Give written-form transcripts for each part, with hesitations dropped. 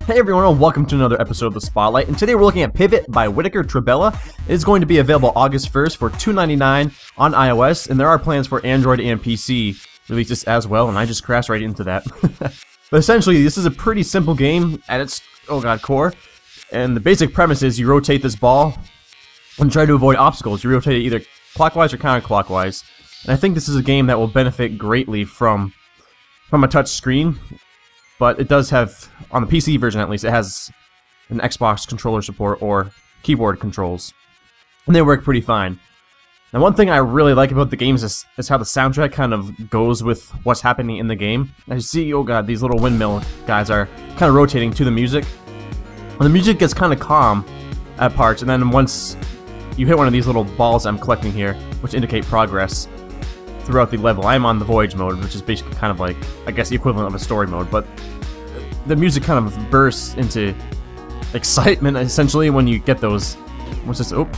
Hey everyone, and welcome to another episode of The Spotlight, and today we're looking at Pivvot by Whitaker Trabella. It is going to be available August 1st for $2.99 on iOS, and there are plans for Android and PC releases as well, and I just crashed right into that. But essentially, this is a pretty simple game at its, core, and the basic premise is you rotate this ball and try to avoid obstacles. You rotate it either clockwise or counterclockwise, and I think this is a game that will benefit greatly from a touch screen. But it does have, on the PC version at least, it has an Xbox controller support or keyboard controls. And they work pretty fine. Now one thing I really like about the games is how the soundtrack kind of goes with what's happening in the game. As you see, oh god, these little windmill guys are kind of rotating to the music. And the music gets kind of calm at parts, and then once you hit one of these little balls I'm collecting here, which indicate progress throughout the level. I'm on the Voyage mode, which is basically kind of like, I guess, the equivalent of a story mode, but the music kind of bursts into excitement, essentially, when you get those,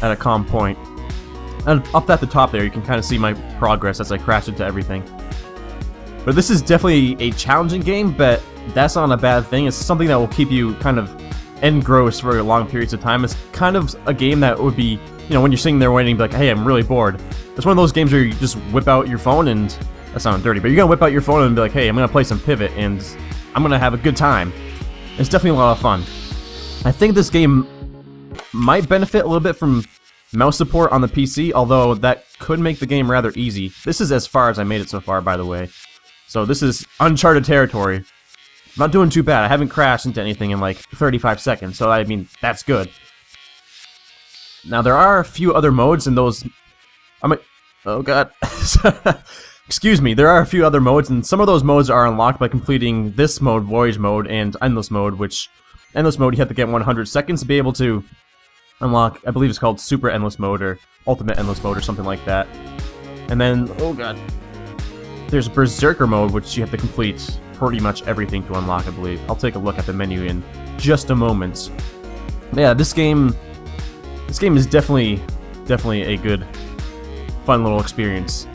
at a calm point. And up at the top there, you can kind of see my progress as I crash into everything. But this is definitely a challenging game, but that's not a bad thing. It's something that will keep you kind of engrossed for long periods of time. It's kind of a game that would be, when you're sitting there waiting, be like, hey, I'm really bored. It's one of those games where you just whip out your phone and, that sounds dirty, but you're gonna whip out your phone and be like, hey, I'm gonna play some Pivvot and I'm gonna have a good time. It's definitely a lot of fun. I think this game might benefit a little bit from mouse support on the PC, although that could make the game rather easy. This is as far as I made it so far, by the way. So this is uncharted territory. I'm not doing too bad. I haven't crashed into anything in like 35 seconds, so I mean, that's good. Now there are a few other modes, and those... oh god. Excuse me, there are a few other modes, and some of those modes are unlocked by completing this mode, Voyage mode, and Endless mode, which... Endless mode, you have to get 100 seconds to be able to unlock, I believe it's called Super Endless mode, or Ultimate Endless mode, or something like that. And then, oh god, there's Berserker mode, which you have to complete pretty much everything to unlock, I believe. I'll take a look at the menu in just a moment. Yeah, this game is definitely a good, fun little experience.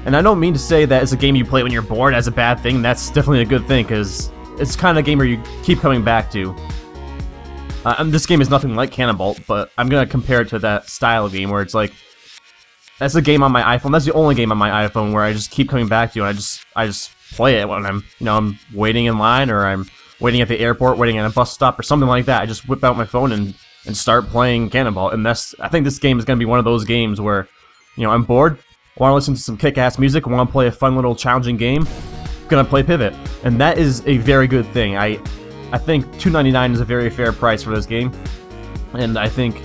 And I don't mean to say that it's a game you play when you're bored as a bad thing. That's definitely a good thing, because it's kind of a game where you keep coming back to. This game is nothing like Cannonball, but I'm going to compare it to that style of game where it's like, that's a game on my iPhone. That's the only game on my iPhone where I just keep coming back to, and I just play it when I'm, I'm waiting in line, or I'm waiting at the airport, waiting at a bus stop, or something like that. I just whip out my phone and start playing Cannonball. And I think this game is going to be one of those games where, I'm bored, want to listen to some kick-ass music, want to play a fun little challenging game, gonna play Pivvot. And that is a very good thing. I think $2.99 is a very fair price for this game, and I think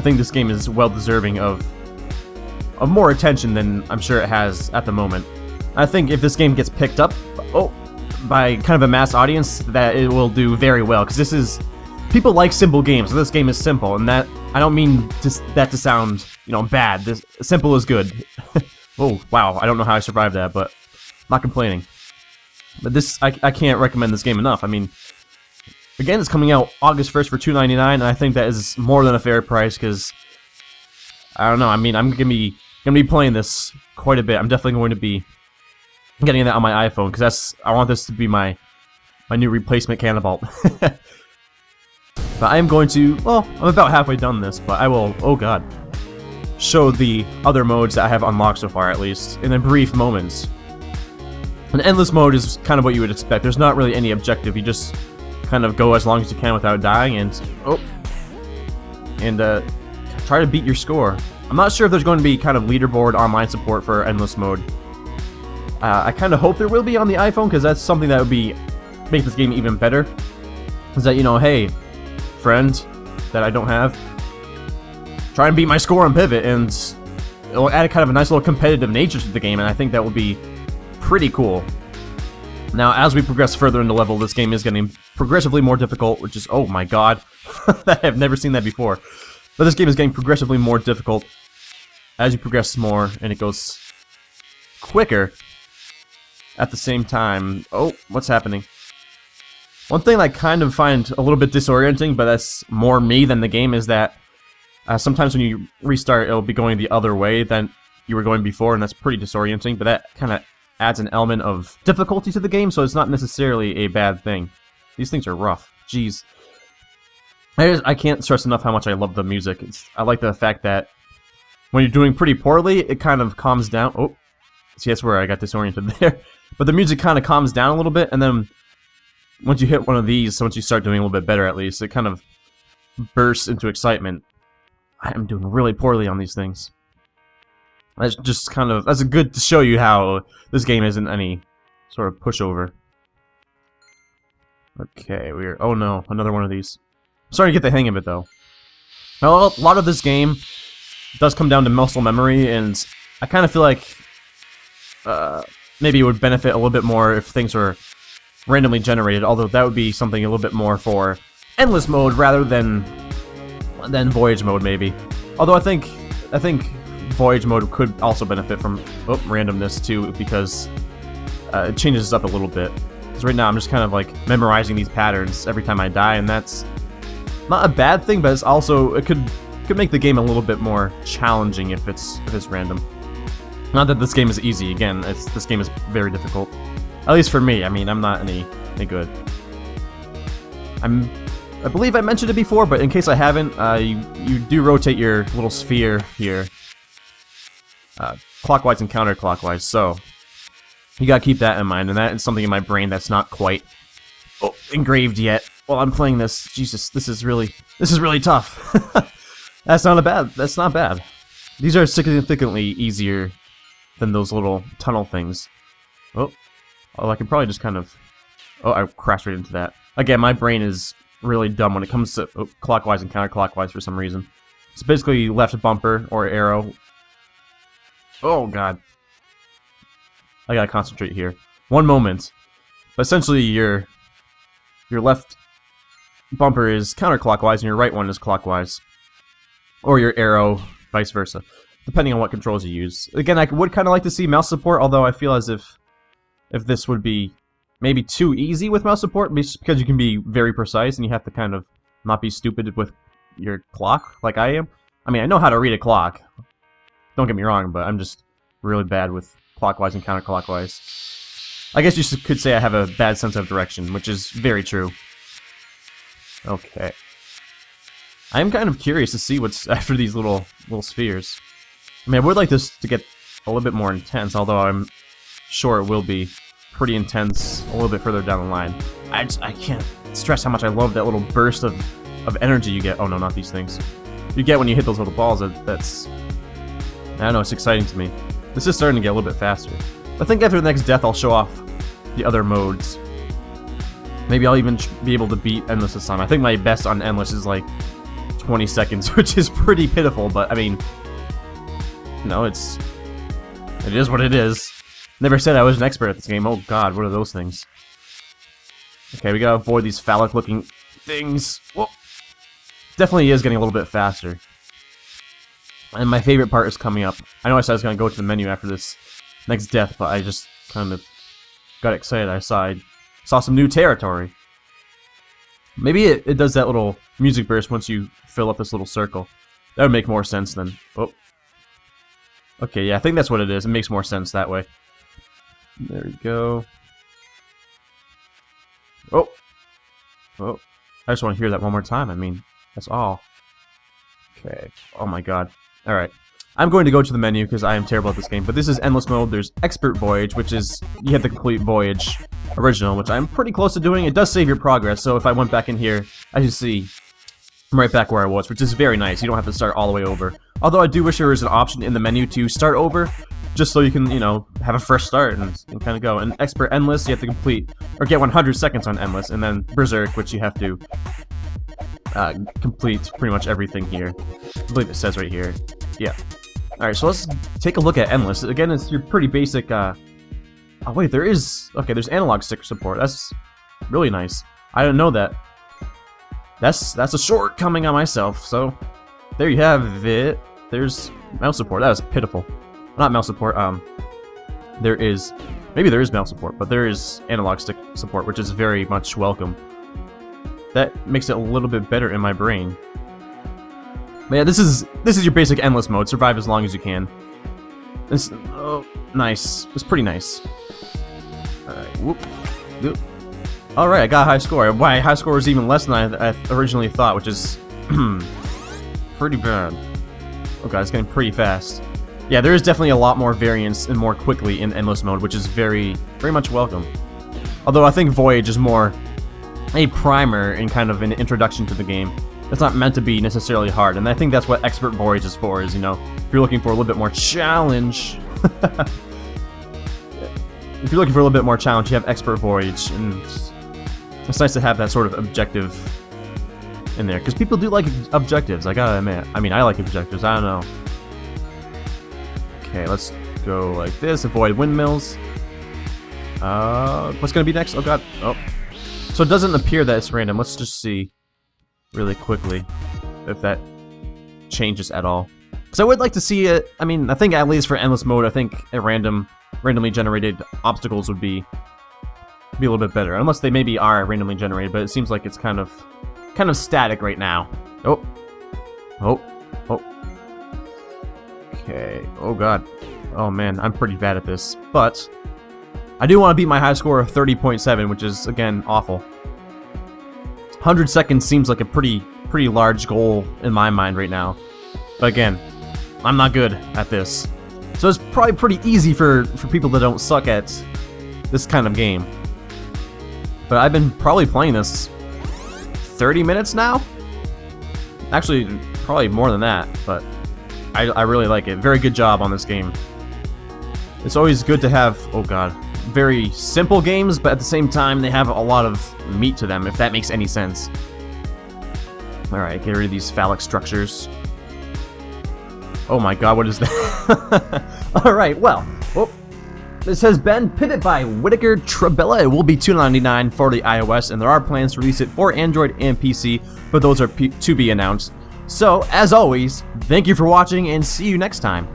this game is well deserving of more attention than I'm sure it has at the moment. I think if this game gets picked up by kind of a mass audience, that it will do very well, because people like simple games, so this game is simple, and that I don't mean that to sound bad. This simple is good. Oh wow, I don't know how I survived that, but I'm not complaining. But I can't recommend this game enough. I mean, again, it's coming out August 1st for $2.99, and I think that is more than a fair price, because I don't know. I mean, I'm gonna be playing this quite a bit. I'm definitely going to be getting that on my iPhone, because I want this to be my new replacement Cannonball. But I am going to, I'm about halfway done this, but I will, oh god, show the other modes that I have unlocked so far, at least, in a brief moment. An Endless mode is kind of what you would expect. There's not really any objective. You just kind of go as long as you can without dying, and try to beat your score. I'm not sure if there's going to be kind of leaderboard online support for Endless mode. I kind of hope there will be on the iPhone, because that's something that would make this game even better. Is that, hey, friend that I don't have, try and beat my score on Pivvot, and it'll add kind of a nice little competitive nature to the game, and I think that will be pretty cool. Now, as we progress further in the level, this game is getting progressively more difficult, which is, oh my god, I have never seen that before. But this game is getting progressively more difficult as you progress more, and it goes quicker at the same time. Oh, what's happening? One thing I kind of find a little bit disorienting, but that's more me than the game, is that sometimes when you restart, it'll be going the other way than you were going before, and that's pretty disorienting, but that kind of adds an element of difficulty to the game, so it's not necessarily a bad thing. These things are rough. Jeez. I can't stress enough how much I love the music. I like the fact that when you're doing pretty poorly, it kind of calms down. Oh, see, that's where I got disoriented there. But the music kind of calms down a little bit, and then once you hit one of these, once you start doing a little bit better at least, it kind of bursts into excitement. I am doing really poorly on these things. That's just kind of, that's good to show you how this game isn't any sort of pushover. Okay, oh no, another one of these. I'm starting to get the hang of it though. Well, a lot of this game does come down to muscle memory, and I kind of feel like maybe it would benefit a little bit more if things were randomly generated, although that would be something a little bit more for endless mode rather than voyage mode maybe. Although I think voyage mode could also benefit from randomness too, because it changes up a little bit. Because right now I'm just kind of like memorizing these patterns every time I die, and that's not a bad thing, but it's also, it could make the game a little bit more challenging if it's random. Not that this game is easy. Again, this game is very difficult. At least for me. I mean, I'm not any good. I believe I mentioned it before, but in case I haven't, you do rotate your little sphere here, clockwise and counterclockwise. So you gotta keep that in mind, and that is something in my brain that's not quite engraved yet. While I'm playing this, Jesus, this is really tough. That's not bad. These are significantly easier than those little tunnel things. Oh, I can probably just kind of... Oh, I crashed right into that. Again, my brain is really dumb when it comes to clockwise and counterclockwise for some reason. It's basically left bumper or arrow. Oh, God. I gotta concentrate here. One moment. But essentially, your left bumper is counterclockwise and your right one is clockwise. Or your arrow, vice versa. Depending on what controls you use. Again, I would kind of like to see mouse support, although I feel as if this would be maybe too easy with mouse support, because you can be very precise and you have to kind of not be stupid with your clock, like I am. I mean, I know how to read a clock. Don't get me wrong, but I'm just really bad with clockwise and counterclockwise. I guess you could say I have a bad sense of direction, which is very true. Okay. I am kind of curious to see what's after these little spheres. I mean, I would like this to get a little bit more intense, although I'm sure it will be pretty intense a little bit further down the line. I can't stress how much I love that little burst of energy you get. Oh no, not these things. You get when you hit those little balls. That's... I don't know, it's exciting to me. This is starting to get a little bit faster. I think after the next death I'll show off the other modes. Maybe I'll even be able to beat Endless this time. I think my best on Endless is like 20 seconds, which is pretty pitiful, but I mean, you know, it is what it is. Never said I was an expert at this game. Oh god, what are those things? Okay, we gotta avoid these phallic-looking things. Whoa. Definitely is getting a little bit faster. And my favorite part is coming up. I know I said I was gonna go to the menu after this next death, but I just kind of got excited. I saw some new territory. Maybe it does that little music burst once you fill up this little circle. That would make more sense then. Oh. Okay, yeah, I think that's what it is. It makes more sense that way. There we go. Oh. Oh. I just want to hear that one more time. I mean, that's all. Okay. Oh my god. Alright. I'm going to go to the menu because I am terrible at this game, but this is Endless Mode. There's Expert Voyage, which is, you have to complete Voyage Original, which I'm pretty close to doing. It does save your progress, so if I went back in here, as you see, I'm right back where I was, which is very nice. You don't have to start all the way over. Although I do wish there was an option in the menu to start over, just so you can, you know, have a fresh start and kind of go. And Expert Endless, you have to complete, or get 100 seconds on Endless, and then Berserk, which you have to complete pretty much everything here. I believe it says right here. Yeah. Alright, so let's take a look at Endless. Again, it's your pretty basic, oh wait, there's analog stick support. That's really nice. I didn't know that. That's a shortcoming on myself, so there you have it. There's mouse support. That was pitiful. Not mouse support, maybe there is mouse support, but there is analog stick support, which is very much welcome. That makes it a little bit better in my brain. But yeah, this is your basic Endless mode. Survive as long as you can. This, oh, nice. It's pretty nice. Alright, whoop, whoop. Alright, I got a high score. My high score is even less than I originally thought, which is pretty bad. Oh god, it's getting pretty fast. Yeah, there is definitely a lot more variance and more quickly in endless mode, which is very much welcome. Although I think Voyage is more a primer and kind of an introduction to the game. It's not meant to be necessarily hard, and I think that's what Expert Voyage is for, is, you know, if you're looking for a little bit more challenge. If you're looking for a little bit more challenge, you have Expert Voyage, and it's nice to have that sort of objective in there, because people do like objectives, I gotta admit. I mean, I like objectives, I don't know. Okay, let's go like this, avoid windmills. What's gonna be next? Oh god, oh. So it doesn't appear that it's random, let's just see really quickly if that changes at all. Because I would like to see it, I mean, I think at least for endless mode, I think a randomly generated obstacles would be a little bit better. Unless they maybe are randomly generated, but it seems like it's kind of static right now. Oh. Oh. Oh. Okay. Oh god. Oh man, I'm pretty bad at this. But I do want to beat my high score of 30.7, which is, again, awful. 100 seconds seems like a pretty large goal in my mind right now. But again, I'm not good at this. So it's probably pretty easy for people that don't suck at this kind of game. But I've been probably playing this 30 minutes now? Actually, probably more than that, but I really like it. Very good job on this game. It's always good to have, oh god, very simple games, but at the same time they have a lot of meat to them, if that makes any sense. Alright, get rid of these phallic structures. Oh my god, what is that? Alright, well, this has been Pivvot by Whittaker Trabella. It will be $2.99 for the iOS, and there are plans to release it for Android and PC, but those are to be announced. So, as always, thank you for watching, and see you next time.